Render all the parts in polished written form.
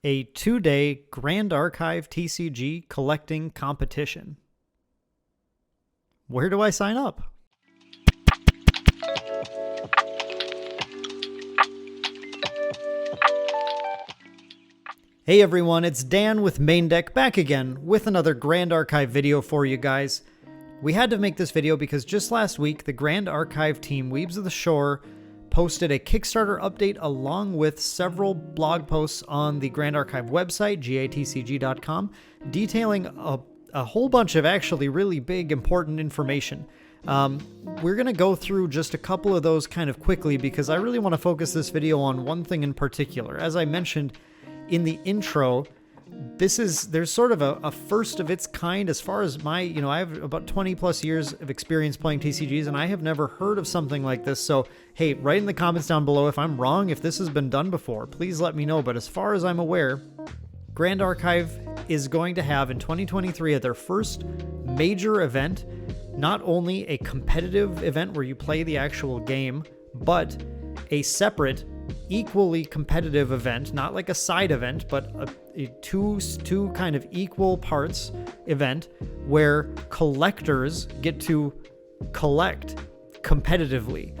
a 2-day Grand Archive TCG collecting competition. Where do I sign up? Hey everyone, it's Dan with Main Deck back again with another Grand Archive video for you guys. We had to make this video because just last week, the Grand Archive team, Weebs of the Shore, posted a Kickstarter update along with several blog posts on the Grand Archive website, gatcg.com, detailing a whole bunch of actually really big, important information. We're going to go through just a couple of those kind of quickly because I really want to focus this video on one thing in particular. As I mentioned in the intro, there's sort of a first of its kind as far as I have about 20 plus years of experience playing TCGs, and I have never heard of something like this. So, hey, write in the comments down below if I'm wrong, if this has been done before, please let me know. But as far as I'm aware, Grand Archive is going to have in 2023 at their first major event, not only a competitive event where you play the actual game, but a separate equally competitive event, not like a side event, but a two kind of equal parts event where collectors get to collect competitively.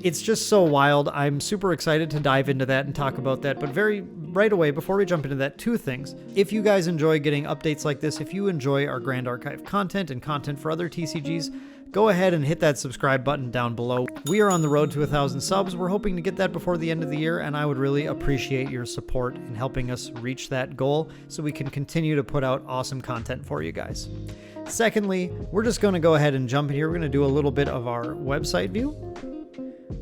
It's just so wild. I'm super excited to dive into that and talk about that. But right away, before we jump into that, two things. If you guys enjoy getting updates like this, if you enjoy our Grand Archive content and content for other TCGs, go ahead and hit that subscribe button down below. We are on the road to 1,000 subs. We're hoping to get that before the end of the year, and I would really appreciate your support in helping us reach that goal so we can continue to put out awesome content for you guys. Secondly, we're just going to go ahead and jump in here. We're going to do a little bit of our website view.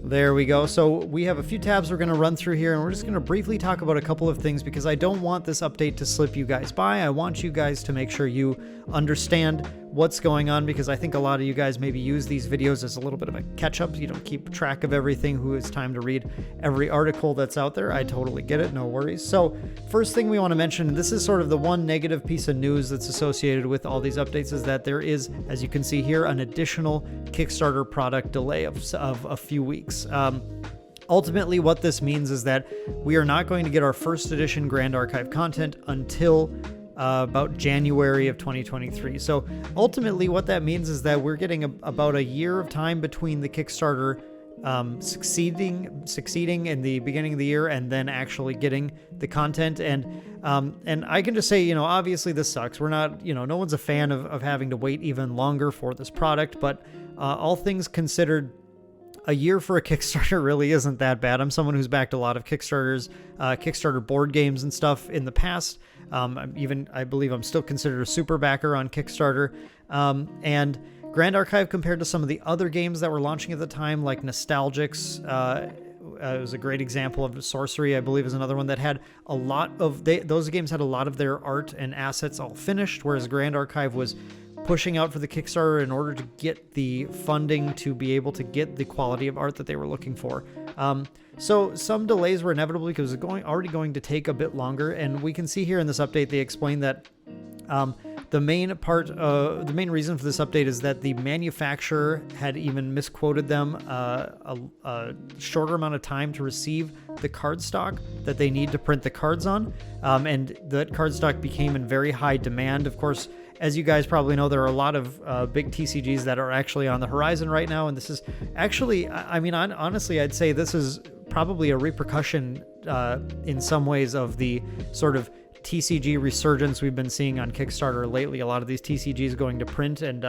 There we go. So we have a few tabs we're going to run through here, and we're just going to briefly talk about a couple of things because I don't want this update to slip you guys by. I want you guys to make sure you understand what's going on because I think a lot of you guys maybe use these videos as a little bit of a catch-up. You don't keep track of everything, who has time to read every article that's out there. I totally get it. No worries. So first thing we want to mention, this is sort of the one negative piece of news that's associated with all these updates, is that there is, as you can see here, an additional Kickstarter product delay of a few weeks. Ultimately, what this means is that we are not going to get our first edition Grand Archive content until about January of 2023. So ultimately what that means is that we're getting about a year of time between the Kickstarter succeeding in the beginning of the year and then actually getting the content. And I can just say, obviously this sucks. We're not, no one's a fan of having to wait even longer for this product, but all things considered, a year for a Kickstarter really isn't that bad. I'm someone who's backed a lot of Kickstarters, Kickstarter board games and stuff in the past. I believe I'm still considered a super backer on Kickstarter. And Grand Archive, compared to some of the other games that were launching at the time, like Nostalgics, it was a great example of Sorcery, I believe, is another one that had a lot of, those games had a lot of their art and assets all finished, whereas Grand Archive was pushing out for the Kickstarter in order to get the funding to be able to get the quality of art that they were looking for. So some delays were inevitable because it was already going to take a bit longer, and we can see here in this update they explain that the main reason for this update is that the manufacturer had even misquoted them a shorter amount of time to receive the cardstock that they need to print the cards on, and that cardstock became in very high demand. Of course, as you guys probably know, there are a lot of big TCGs that are actually on the horizon right now, and this is actually, honestly, I'd say this is probably a repercussion in some ways of the sort of TCG resurgence we've been seeing on Kickstarter lately. A lot of these TCGs going to print, and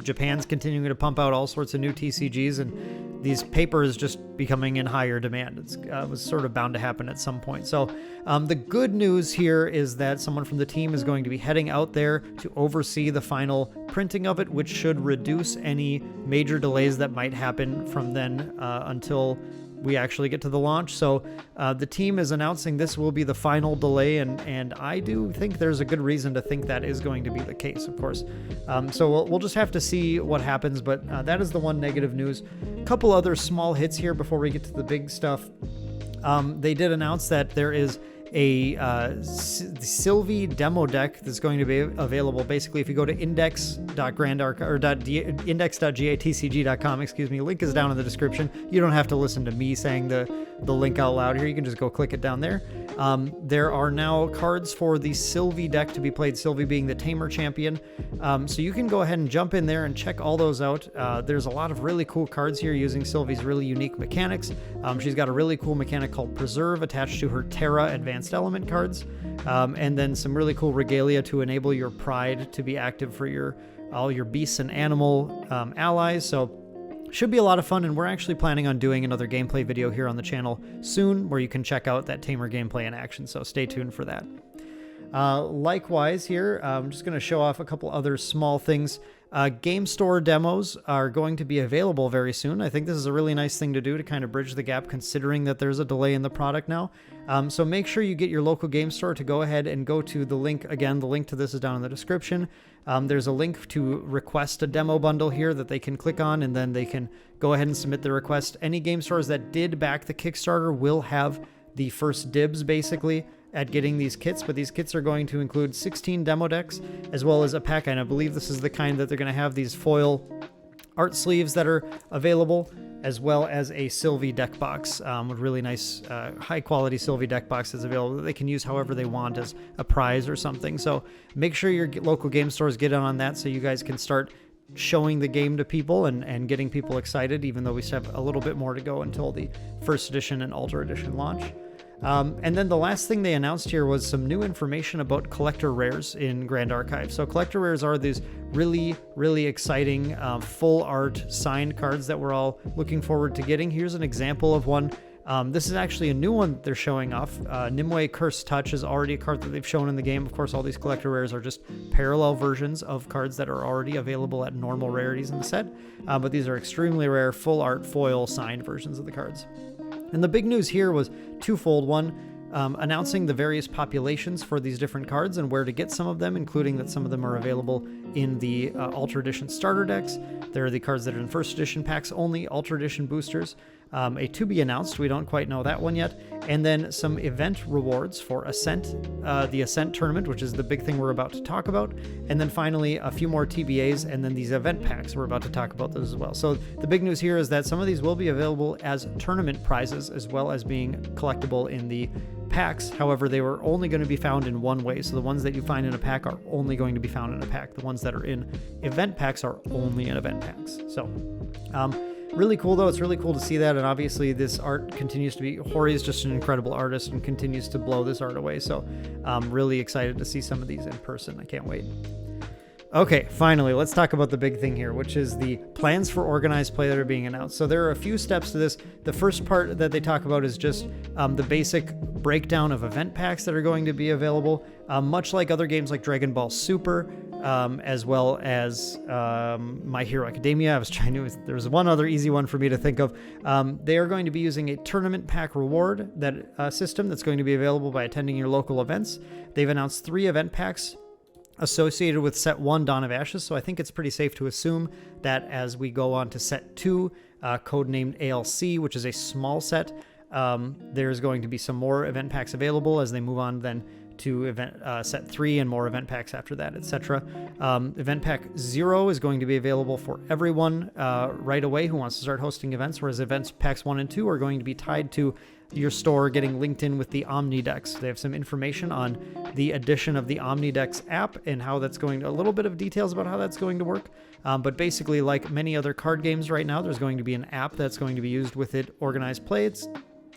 Japan's continuing to pump out all sorts of new TCGs, and these papers just becoming in higher demand. It was sort of bound to happen at some point. So the good news here is that someone from the team is going to be heading out there to oversee the final printing of it, which should reduce any major delays that might happen from then until we actually get to the launch. So the team is announcing this will be the final delay, and I do think there's a good reason to think that is going to be the case, of course. So we'll just have to see what happens, but that is the one negative news. A couple other small hits here before we get to the big stuff. They did announce that there is a the Silvie demo deck that's going to be available. Basically, if you go to index.gatcg.com, excuse me, link is down in the description. You don't have to listen to me saying the link out loud here. You can just go click it down there. There are now cards for the Silvie deck to be played, Silvie being the Tamer champion. So you can go ahead and jump in there and check all those out. There's a lot of really cool cards here using Silvie's really unique mechanics. She's got a really cool mechanic called Preserve attached to her Terra Advanced Element cards. And then some really cool regalia to enable your Pride to be active for all your beasts and animal allies. So should be a lot of fun, and we're actually planning on doing another gameplay video here on the channel soon where you can check out that Tamer gameplay in action, so stay tuned for that. Likewise here, I'm just going to show off a couple other small things. Game store demos are going to be available very soon. I think this is a really nice thing to do to kind of bridge the gap, considering that there's a delay in the product now. So make sure you get your local game store to go ahead and go to the link. Again, the link to this is down in the description. There's a link to request a demo bundle here that they can click on, and then they can go ahead and submit the request. Any game stores that did back the Kickstarter will have the first dibs, basically, at getting these kits, but these kits are going to include 16 demo decks as well as a pack, and I believe this is the kind that they're going to have these foil art sleeves that are available, as well as a Silvie deck box with really nice high quality Silvie deck box that's available that they can use however they want as a prize or something. So make sure your local game stores get in on that so you guys can start showing the game to people and getting people excited, even though we still have a little bit more to go until the first edition and Ultra Edition launch. And then the last thing they announced here was some new information about collector rares in Grand Archive. So collector rares are these really, really exciting full art signed cards that we're all looking forward to getting. Here's an example of one. This is actually a new one that they're showing off. Nimue Cursed Touch is already a card that they've shown in the game. Of course, all these collector rares are just parallel versions of cards that are already available at normal rarities in the set. But these are extremely rare full art foil signed versions of the cards. And the big news here was twofold. One, announcing the various populations for these different cards and where to get some of them, including that some of them are available in the Ultra Edition starter decks. There are the cards that are in first edition packs only, Ultra Edition boosters. A to be announced, we don't quite know that one yet. And then some event rewards for Ascent, the Ascent tournament, which is the big thing we're about to talk about. And then finally, a few more TBAs, and then these event packs. We're about to talk about those as well. So the big news here is that some of these will be available as tournament prizes, as well as being collectible in the packs. However, they were only going to be found in one way. So the ones that you find in a pack are only going to be found in a pack. The ones that are in event packs are only in event packs. So, really cool, though. It's really cool to see that, and obviously this art continues to be... Hori is just an incredible artist and continues to blow this art away, so I'm really excited to see some of these in person. I can't wait. Okay, finally, let's talk about the big thing here, which is the plans for organized play that are being announced. So there are a few steps to this. The first part that they talk about is just the basic breakdown of event packs that are going to be available, much like other games like Dragon Ball Super, as well as My Hero Academia. I was trying to... There was one other easy one for me to think of. They are going to be using a tournament pack reward system that's going to be available by attending your local events. They've announced 3 event packs associated with set 1, Dawn of Ashes, so I think it's pretty safe to assume that as we go on to set 2, codenamed ALC, which is a small set, there's going to be some more event packs available as they move on then to set 3 and more event packs after that, etc. Event pack 0 is going to be available for everyone right away who wants to start hosting events, whereas events packs 1 and 2 are going to be tied to your store getting linked in with the Omnidex. They have some information on the addition of the Omnidex app and how that's going to... A little bit of details about how that's going to work. But basically, like many other card games right now, there's going to be an app that's going to be used with it, organized play.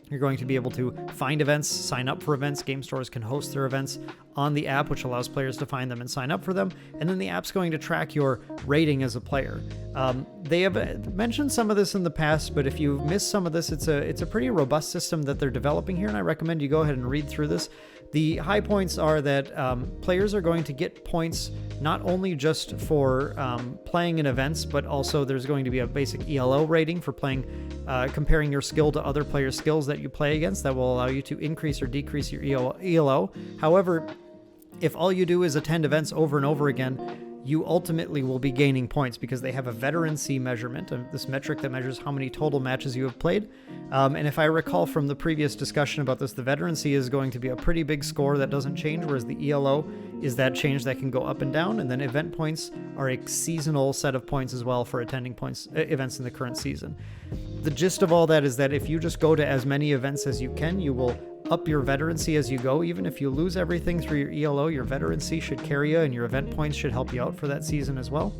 You're going to be able to find events, sign up for events. Game stores can host their events on the app, which allows players to find them and sign up for them. And then the app's going to track your rating as a player. They have mentioned some of this in the past, but if you missed some of this, it's a pretty robust system that they're developing here, and I recommend you go ahead and read through this. The high points are that players are going to get points not only just for playing in events, but also there's going to be a basic ELO rating for playing, comparing your skill to other players' skills that you play against. That will allow you to increase or decrease your ELO. However, if all you do is attend events over and over again, you ultimately will be gaining points because they have a veterancy measurement, this metric that measures how many total matches you have played. And if I recall from the previous discussion about this, the veterancy is going to be a pretty big score that doesn't change, whereas the ELO is that change that can go up and down. And then event points are a seasonal set of points as well for attending events in the current season. The gist of all that is that if you just go to as many events as you can, you will up your veterancy as you go. Even if you lose everything through your ELO, your veterancy should carry you, and your event points should help you out for that season as well.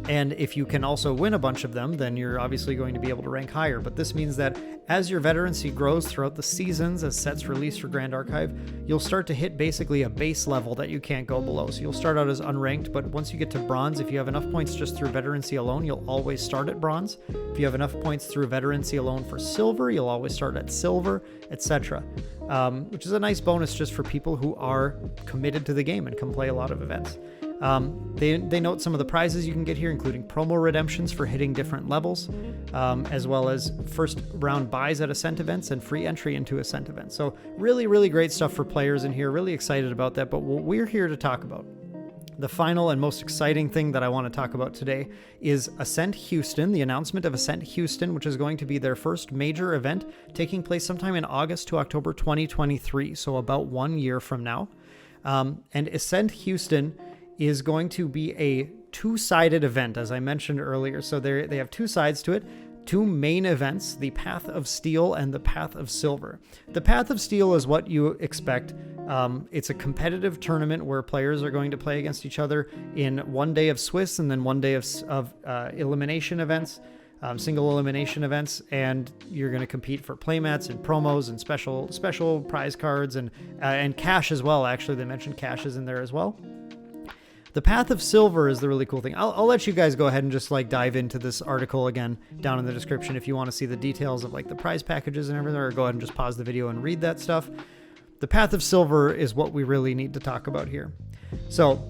And if you can also win a bunch of them, then you're obviously going to be able to rank higher. But this means that as your veterancy grows throughout the seasons, as sets release for Grand Archive, you'll start to hit basically a base level that you can't go below. So you'll start out as unranked, but once you get to bronze, if you have enough points just through veterancy alone, you'll always start at bronze. If you have enough points through veterancy alone for silver, you'll always start at silver, etc. Which is a nice bonus just for people who are committed to the game and can play a lot of events. They note some of the prizes you can get here, including promo redemptions for hitting different levels, as well as first round buys at Ascent events and free entry into Ascent events. So really, really great stuff for players in here. Really excited about that. But what we're here to talk about, the final and most exciting thing that I want to talk about today, is Ascent Houston, the announcement of Ascent Houston, which is going to be their first major event taking place sometime in August to October 2023. So about 1 year from now. And Ascent Houston is going to be a two-sided event, as I mentioned earlier. So they have two sides to it, two main events, the Path of Steel and the Path of Silver. The Path of Steel is what you expect. It's a competitive tournament where players are going to play against each other in 1 day of Swiss and then 1 day of elimination events, single elimination events, and you're going to compete for playmats and promos and special prize cards and cash as well. Actually, they mentioned cash is in there as well. The Path of Silver is the really cool thing. I'll let you guys go ahead and just like dive into this article again down in the description if you want to see the details of like the prize packages and everything, or go ahead and just pause the video and read that stuff. The Path of Silver is what we really need to talk about here. So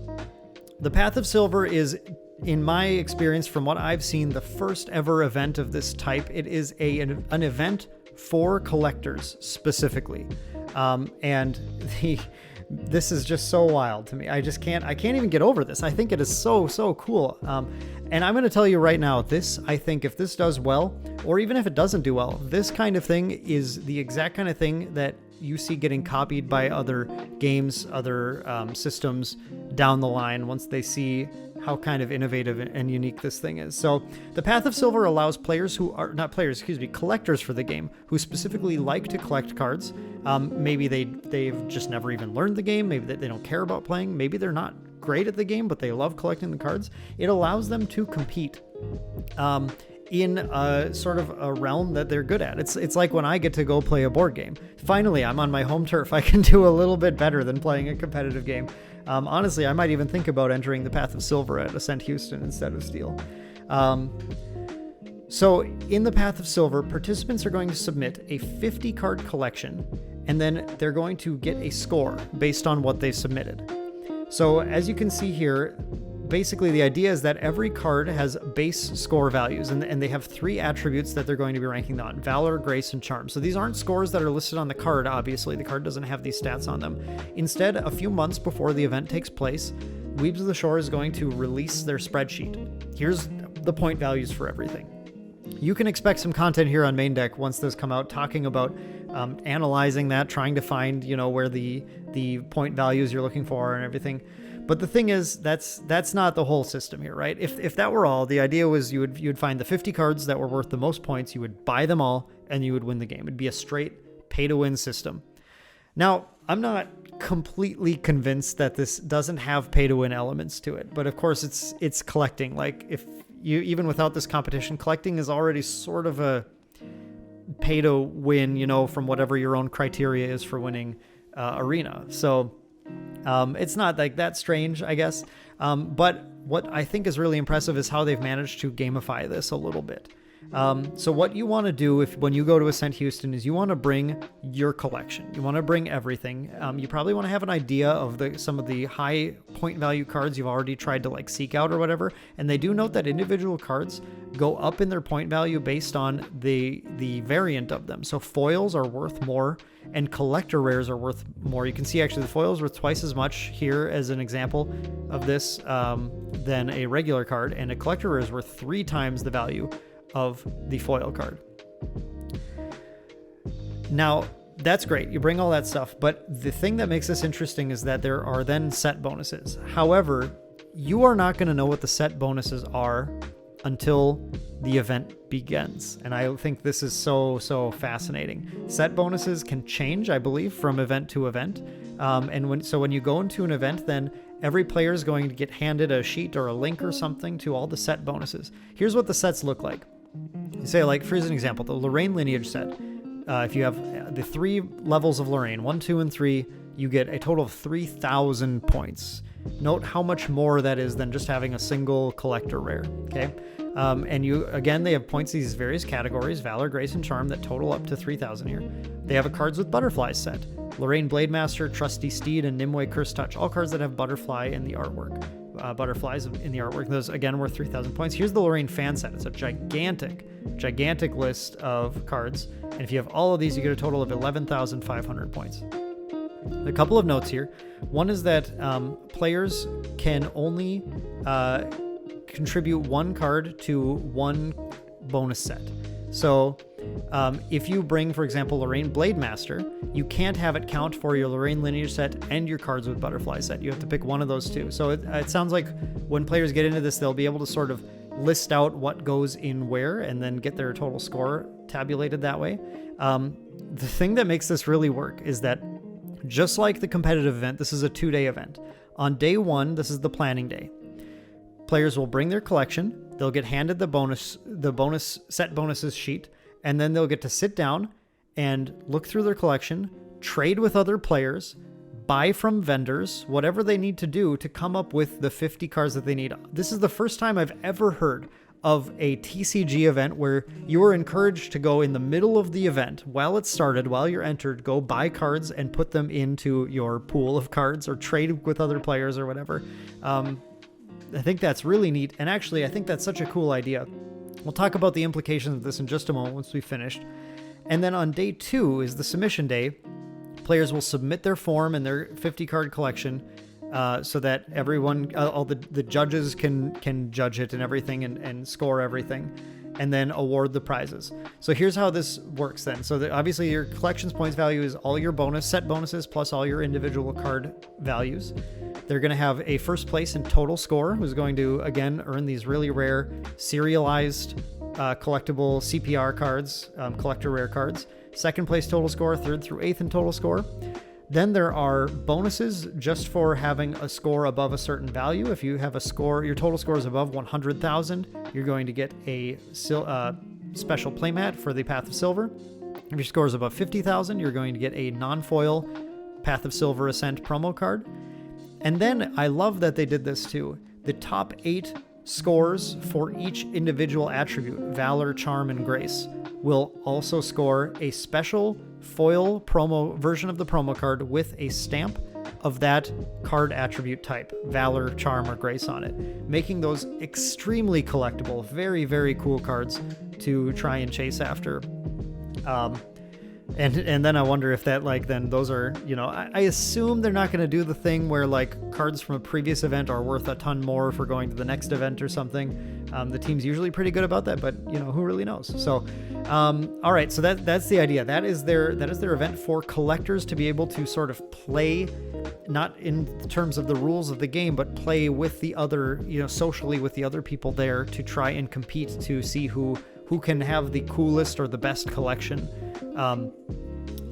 the Path of Silver is, in my experience, from what I've seen, the first ever event of this type. It is an event for collectors specifically. This is just so wild to me. I can't even get over this. I think it is so cool. And I'm going to tell you right now, I think if this does well, or even if it doesn't do well, this kind of thing is the exact kind of thing that you see getting copied by other games, other systems down the line once they see how kind of innovative and unique this thing is. So the Path of Silver allows collectors for the game who specifically like to collect cards. Maybe they've just never even learned the game. Maybe they don't care about playing. Maybe they're not great at the game, but they love collecting the cards. It allows them to compete in a sort of a realm that they're good at. It's like when I get to go play a board game. Finally, I'm on my home turf. I can do a little bit better than playing a competitive game. Honestly, I might even think about entering the Path of Silver at Ascent Houston instead of Steel. So in the Path of Silver, participants are going to submit a 50-card collection, and then they're going to get a score based on what they submitted. So as you can see here, basically the idea is that every card has base score values, and they have 3 attributes that they're going to be ranking on: Valor, Grace, and Charm. So these aren't scores that are listed on the card, obviously. The card doesn't have these stats on them. Instead, a few months before the event takes place, Weebs of the Shore is going to release their spreadsheet. Here's the point values for everything. You can expect some content here on Main Deck once those come out, talking about analyzing that, trying to find, where the point values you're looking for and everything. But the thing is, that's not the whole system here, right? If that were all, the idea was you'd find the 50 cards that were worth the most points, you would buy them all, and you would win the game. It'd be a straight pay-to-win system. Now, I'm not completely convinced that this doesn't have pay-to-win elements to it, but of course it's collecting. Like, if you, even without this competition, collecting is already sort of a pay-to-win, from whatever your own criteria is for winning Arena. So it's not like that strange, I guess. But what I think is really impressive is how they've managed to gamify this a little bit. So what you want to do when you go to Ascent Houston is you want to bring your collection. You want to bring everything. You probably want to have an idea of some of the high point value cards you've already tried to like seek out or whatever. And they do note that individual cards go up in their point value based on the variant of them. So foils are worth more and collector rares are worth more. You can see actually the foils worth twice as much here as an example of this than a regular card, and a collector rare is worth 3 times the value of the foil card. Now, that's great. You bring all that stuff, but the thing that makes this interesting is that there are then set bonuses. However, you are not going to know what the set bonuses are until the event begins. And I think this is so fascinating. Set bonuses can change, I believe, from event to event. And when you go into an event, then every player is going to get handed a sheet or a link or something to all the set bonuses. Here's what the sets look like. You say, like, here's an example, the Lorraine lineage set. If you have the 3 levels of Lorraine, 1, 2, and 3, you get a total of 3,000 points. Note how much more that is than just having a single collector rare, okay? And they have points in these various categories, Valor, Grace, and Charm, that total up to 3,000 here. They have a Cards with Butterflies set. Lorraine Blademaster, Trusty Steed, and Nimue Curse Touch, all cards that have butterfly in the artwork. Butterflies in the artwork. Those, again, worth 3,000 points. Here's the Lorraine fan set. It's a gigantic list of cards. And if you have all of these, you get a total of 11,500 points. A couple of notes here. One is that players can only contribute 1 card to 1 bonus set. So if you bring, for example, Lorraine Blademaster, you can't have it count for your Lorraine lineage set and your Cards with Butterfly set. You have to pick one of those 2. So it sounds like when players get into this, they'll be able to sort of list out what goes in where and then get their total score tabulated that way. The thing that makes this really work is that just like the competitive event, this is a 2-day event. On day 1, this is the planning day. Players will bring their collection. They'll get handed the bonus set bonuses sheet, and then they'll get to sit down and look through their collection, trade with other players, buy from vendors, whatever they need to do to come up with the 50 cards that they need. This is the first time I've ever heard of a TCG event where you are encouraged to go in the middle of the event, while it started, while you're entered, go buy cards and put them into your pool of cards or trade with other players or whatever. I think that's really neat. And actually, I think that's such a cool idea. We'll talk about the implications of this in just a moment once we've finished. And then on day 2 is the submission day. Players will submit their form and their 50 card collection so that everyone, all the judges can judge it and everything and score everything, and then award the prizes. So here's how this works then. So obviously your collection's points value is all your set bonuses plus all your individual card values. They're going to have a first place in total score, who's going to, again, earn these really rare serialized collectible CPR cards, collector rare cards. Second place total score, 3rd through 8th in total score. Then there are bonuses just for having a score above a certain value. If you have a score, your total score is above 100,000, you're going to get a special playmat for the Path of Silver. If your score is above 50,000, you're going to get a non-foil Path of Silver Ascent promo card. And then I love that they did this too. The top 8 scores for each individual attribute, Valor, Charm, and Grace, will also score a special foil promo version of the promo card with a stamp of that card attribute type, Valor, Charm, or Grace on it, making those extremely collectible, very, very cool cards to try and chase after. And then I wonder if that, like, then those are, I assume they're not going to do the thing where, like, cards from a previous event are worth a ton more for going to the next event or something. The team's usually pretty good about that, but, who really knows? So, all right, so that's the idea. That is their event for collectors to be able to sort of play, not in terms of the rules of the game, but play with the other, socially with the other people there to try and compete to see who can have the coolest or the best collection.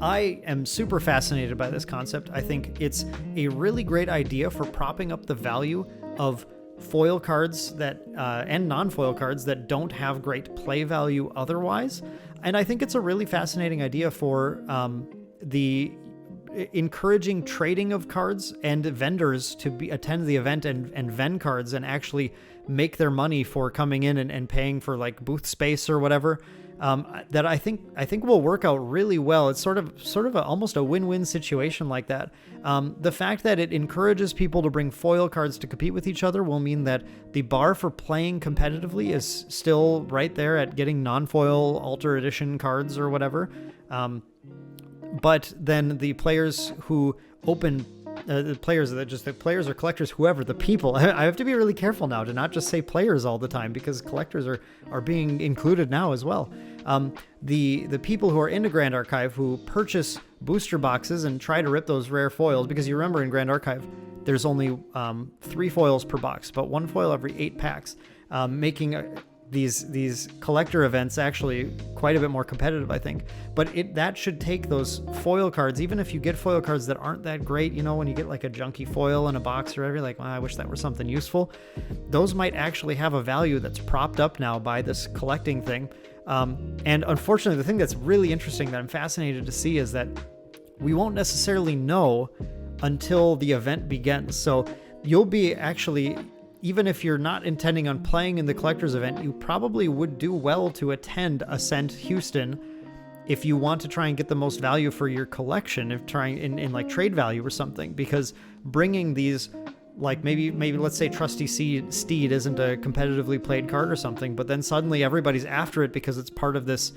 I am super fascinated by this concept. I think it's a really great idea for propping up the value of foil cards that and non-foil cards that don't have great play value otherwise. And I think it's a really fascinating idea for the encouraging trading of cards and vendors to attend the event and vend cards and actually make their money for coming in and paying for like booth space or whatever. That I think will work out really well. It's sort of almost a win-win situation like that. The fact that it encourages people to bring foil cards to compete with each other will mean that the bar for playing competitively is still right there at getting non-foil Alter Edition cards or whatever. But then the players who open the players or collectors, whoever, the people, I have to be really careful now to not just say players all the time, because collectors are being included now as well. The people who are into Grand Archive who purchase booster boxes and try to rip those rare foils, because you remember in Grand Archive there's only 3 foils per box, but 1 foil every 8 packs, making these collector events actually quite a bit more competitive, I think. But that should take those foil cards, even if you get foil cards that aren't that great, you know, when you get like a junky foil in a box or whatever, like, well, I wish that were something useful. Those might actually have a value that's propped up now by this collecting thing. And unfortunately, the thing that's really interesting that I'm fascinated to see is that we won't necessarily know until the event begins. So you'll be actually, even if you're not intending on playing in the collector's event, you probably would do well to attend Ascent Houston if you want to try and get the most value for your collection, if trying in like trade value or something, because bringing these, like maybe let's say Trusty Steed isn't a competitively played card or something, but then suddenly everybody's after it because it's part of this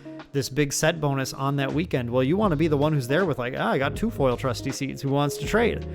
big set bonus on that weekend. Well, you want to be the one who's there with like, I got 2 foil Trusty Steeds, who wants to trade?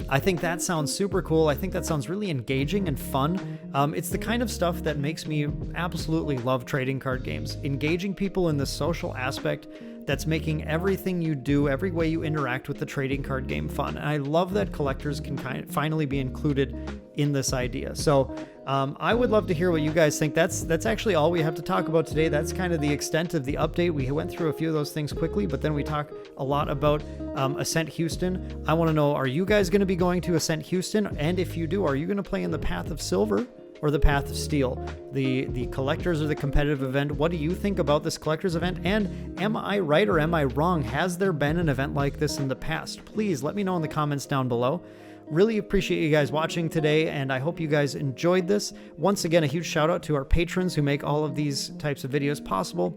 I think that sounds super cool. I think that sounds really engaging and fun. It's the kind of stuff that makes me absolutely love trading card games. Engaging people in the social aspect that's making everything you do, every way you interact with the trading card game fun. And I love that collectors can finally be included in this idea. So I would love to hear what you guys think. That's actually all we have to talk about today. That's kind of the extent of the update. We went through a few of those things quickly, but then we talk a lot about Ascent Houston. I want to know, are you guys going to be going to Ascent Houston? And if you do, are you going to play in the Path of Silver or the Path of Steel, the collectors or the competitive event? What do you think about this collectors event? And am I right or am I wrong? Has there been an event like this in the past? Please let me know in the comments down below. Really appreciate you guys watching today, and I hope you guys enjoyed this. Once again, a huge shout out to our patrons who make all of these types of videos possible.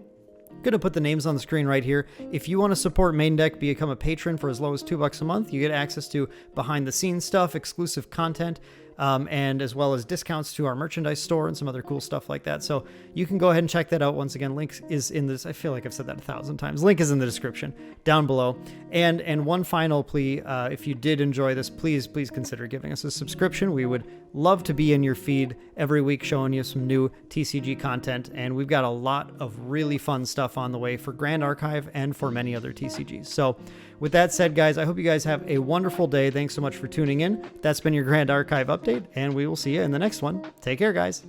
Going to put the names on the screen right here. If you want to support Main Deck, become a patron for as low as $2 a month. You get access to behind the scenes stuff, exclusive content, and as well as discounts to our merchandise store and some other cool stuff like that. So you can go ahead and check that out. Once again, link is in this. I feel like I've said that 1,000 times. Link is in the description down below. And one final plea, if you did enjoy this, please consider giving us a subscription. We would love to be in your feed every week showing you some new TCG content. And we've got a lot of really fun stuff on the way for Grand Archive and for many other TCGs. So with that said, guys, I hope you guys have a wonderful day. Thanks so much for tuning in. That's been your Grand Archive update, and we will see you in the next one. Take care, guys.